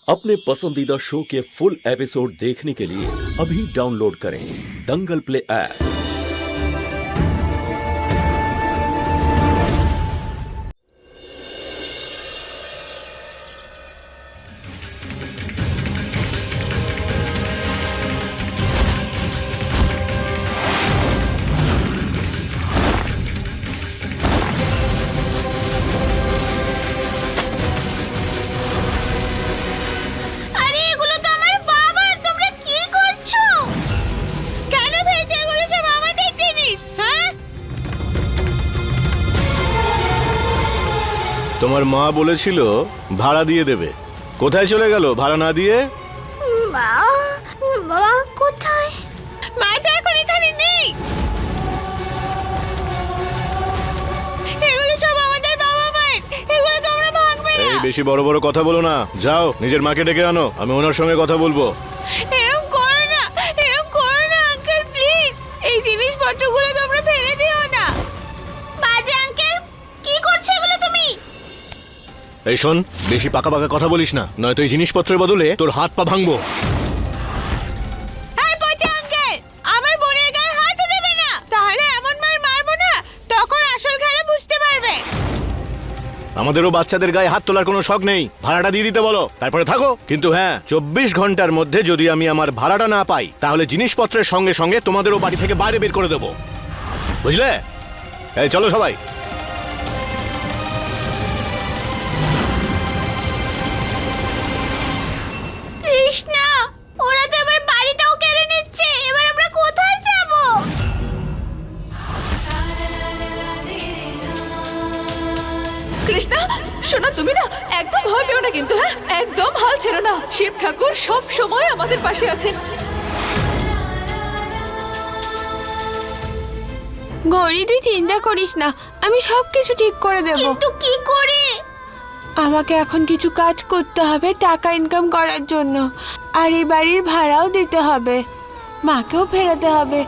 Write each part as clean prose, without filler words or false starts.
अपने पसंदीदा शो के फुल एपिसोड देखने के लिए अभी डाउनलोड करें दंगल प्ले ऐप। তোমার মা বলেছিল ভাড়া দিয়ে দেবে, কোথায় চলে গেল ভাড়া না দিয়ে? মা কোথায়? মা তো এখন এখানে নেই। এগুলো সব আমাদের বাবা মায়ের, এগুলো তোমরা ভাঙবে না। এই বেশি বড় বড় কথা বলো না, যাও নিজের মাকে ডেকে আনো, আমি ওনার সঙ্গে কথা বলবো। এরকম করো না, এরকম করো না আঙ্কেল, প্লিজ। এই জিনিসপত্রগুলো তোমরা ফেলে দিও না। বাজে আঙ্কেল, কি করছো এগুলো তুমি? এই শোন, বেশি পাকা পাকা কথা বলিস না, নয়তো এই জিনিসপত্রের বদলে তোর হাত পা ভাঙবো। এই পচা আঙ্কেল, আমার বোনের গায়ে হাত দেবে না, তাহলে এমন মার মারবো না, তখন আসল খেলা বুঝতে পারবে। আমাদেরও বাচ্চাদের গায়ে হাত তোলার কোনো শখ নেই, ভাড়াটা দিয়ে দিতে বলো, তারপরে থাকো। কিন্তু হ্যাঁ, 24 ঘন্টার মধ্যে যদি আমি আমার ভাড়াটা না পাই, তাহলে জিনিসপত্রের সঙ্গে সঙ্গে তোমাদেরও বাড়ি থেকে বাইরে বের করে দেবো, বুঝলে? এই চলো সবাই। কৃষ্ণা, ওরা তো এবার বাড়িটাও কেড়ে নিচ্ছে, এবার আমরা কোথায় যাব? কৃষ্ণা শোনো, তুমি না একদম ভয় পেও না, কিন্তু হ্যাঁ একদম হাল ছেড়ো না। শিব ঠাকুর সব সময় আমাদের পাশে আছেন। গৌরী, তুই চিন্তা করিস না, আমি সবকিছু ঠিক করে দেব। কিন্তু কি করে? আমাকে এখন কিছু কাজ করতে হবে টাকা ইনকাম করার জন্য, আর এই বাড়ির ভাড়াও দিতে হবে, মাকেও ফেরাতে হবে।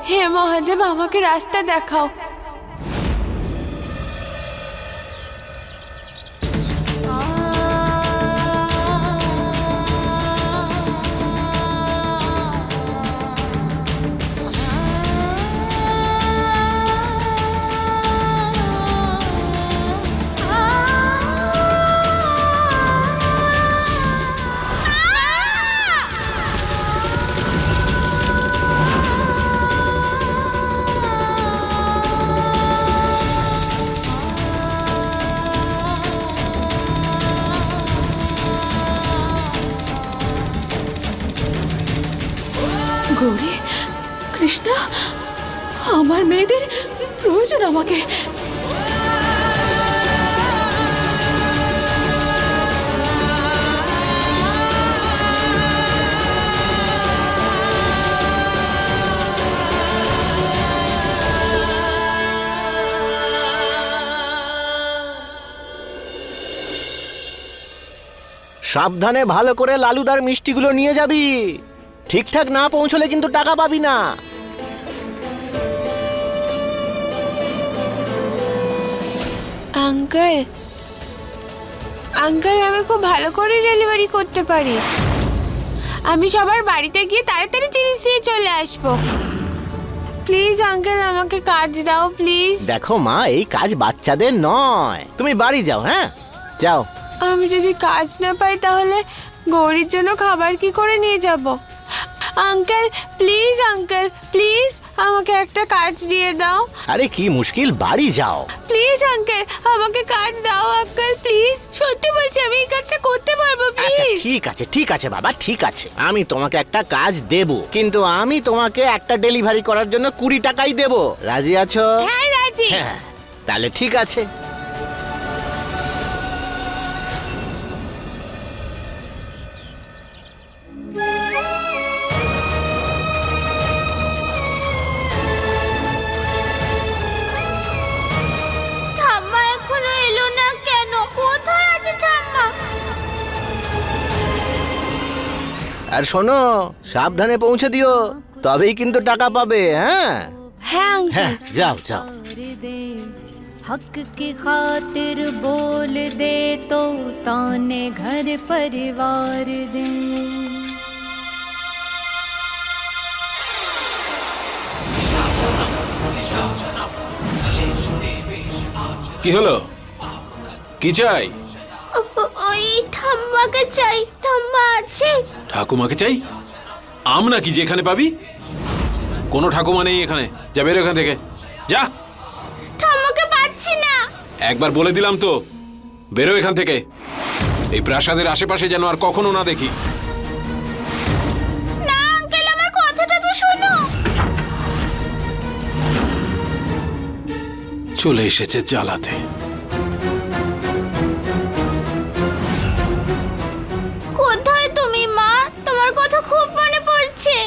হে মহাদেব, আমাকে রাস্তা দেখাও। গৌরী, কৃষ্ণা, আমার মেয়েদের প্রয়োজন আমাকে। সাবধানে ভালো করে লালুদার মিষ্টিগুলো নিয়ে যাবি, ঠিকঠাক না পৌঁছলে কিন্তু টাকা পাবি না। আঙ্কেল, আঙ্কেল, আমি খুব ভালো করে ডেলিভারি করতে পারি। আমি সবার বাড়িতে গিয়ে তাড়াতাড়ি জিনিস দিয়ে চলে আসবো। প্লিজ আঙ্কেল, আমাকে কাজ দাও প্লিজ। দেখো মা, এই কাজ বাচ্চাদের নয়, তুমি বাড়ি যাও। হ্যাঁ যাও। আমি যদি কাজ না পাই তাহলে গৌরীর জন্য খাবার কি করে নিয়ে যাব? আঙ্কেল প্লিজ, আঙ্কেল প্লিজ, আমাকে একটা কাজ দিয়ে দাও। আরে কি মুশকিল, বাড়ি যাও। প্লিজ আঙ্কেল, আমাকে কাজ দাও আঙ্কেল প্লিজ, সত্যি বলছি আমি এই কাজটা করতে পারবো আচ্ছা প্লিজ। ঠিক আছে, ঠিক আছে বাবা, ঠিক আছে, আমি তোমাকে একটা কাজ দেব, কিন্তু আমি তোমাকে একটা ডেলিভারি করার জন্য 20 টাকাই দেব। রাজি আছো? হ্যাঁ রাজি। হ্যাঁ, তাহলে ঠিক আছে। ঠাম্মা এখনো এলো না কেন? কোথায় আছে ঠাম্মা? আর শোনো, সাবধানে পৌঁছে দিও, তবেই কিন্তু টাকা পাবে। হ্যাঁ হ্যাঁ হ্যাঁ, যাও যাও। हक की खातिर बोल दे तो ताने घर परिवार दे। কি হলো? কি চাই? ওই ঠাম্মাকে চাই। ঠাম্মা আছে? ঠাকুমাকে চাই? আম নাকি যেখানে পাবি? কোনো ঠাকুমা নেই এখানে, যা বেরো এখান থেকে, যা। ঠাম্মাকে পাচ্ছি না। একবার বলে দিলাম তো, বেরো এখান থেকে। এই প্রাসাদের আশেপাশে যেন আর কখনো না দেখি। না আঙ্কেল, আমার কথাটা তো শোনো। চলে এসেছে জ্বালাতে। কোথায় তুমি মা? তোমার কথা খুব মনে পড়ছে।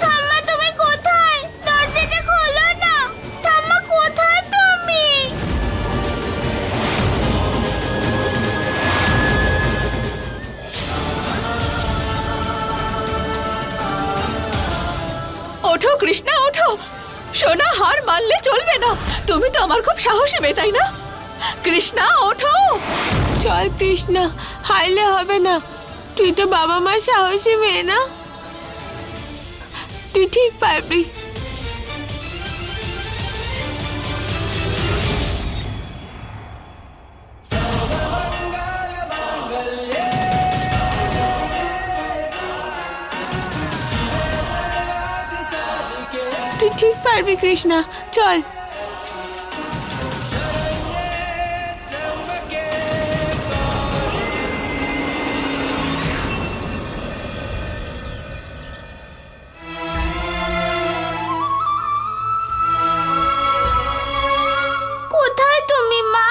ঠাম্মা তুমি কোথায়? দরজাটা খোলো না। ঠাম্মা কোথায় তুমি? ওঠো কৃষ্ণা, ওঠো। সোনা, হার মানলে চলবে না। তুমি তো আমার খুব সাহসী মেয়ে, তাই না? কৃষ্ণা, ওঠো। চল কৃষ্ণা, হারলে হবে না। তুই তো বাবা মার সাহসী মেয়ে না? তুই ঠিক পারবি। তুই ঠিক পারবি কৃষ্ণা, চল। কোথায় তুমি মা?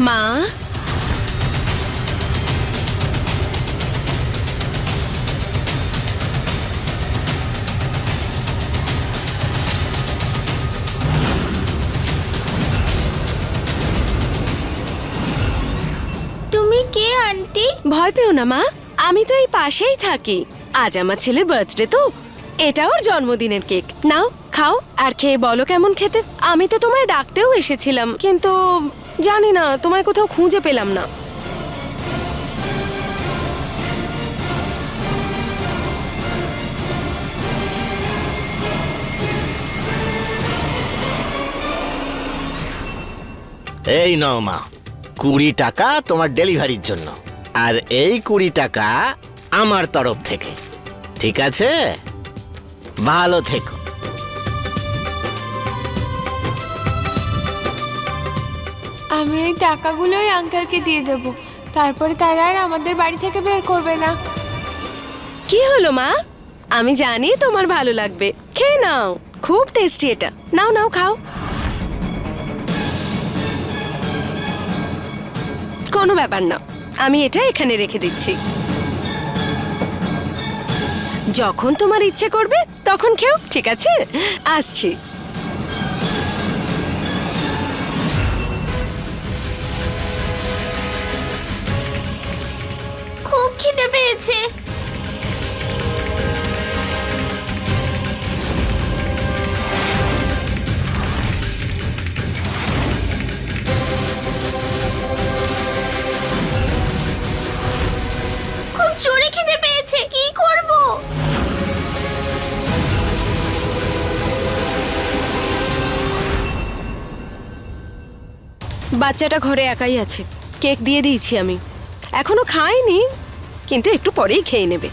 মা, তুমি কে আন্টি? ভয় পেও না মা, আমি তো এই পাশেই থাকি। আজ আমার ছেলের বার্থডে তো, এটা ওর জন্মদিনের কেক। নাও খাও, আর খেয়ে বলো কেমন খেতে। আমি তো তোমায় ডাকতেও এসেছিলাম, কিন্তু জানি না, তোমায় কোথাও খুঁজে পেলাম না। এই নাও মা, 20 টাকা তোমার ডেলিভারির জন্য, আর এই 20 টাকা আমার তরফ থেকে। ঠিক আছে, ভালো থেকো। আমি এই টাকাগুলোই আঙ্কেলকে দিয়ে দেব, তারপরে তারা আর আমাদের বাড়ি থেকে বের করবে না। কি হলো মা? আমি জানি তোমার ভালো লাগবে, খেয়ে নাও, খুব টেস্টি এটা। নাও নাও খাও। কোনো ব্যাপার না, আমি এটা এখানে রেখে দিচ্ছি। যখন তোমার ইচ্ছে করবে তখন খেও, ঠিক আছে? আসছি। খুব খিদে পেয়েছে। খুব জোরে খিদে পেয়েছে, কি করব? বাচ্চাটা ঘরে একাই আছে, কেক দিয়ে দিয়েছি আমি। এখনো খাইনি, কিন্তু একটু পরেই খেয়ে নেবে।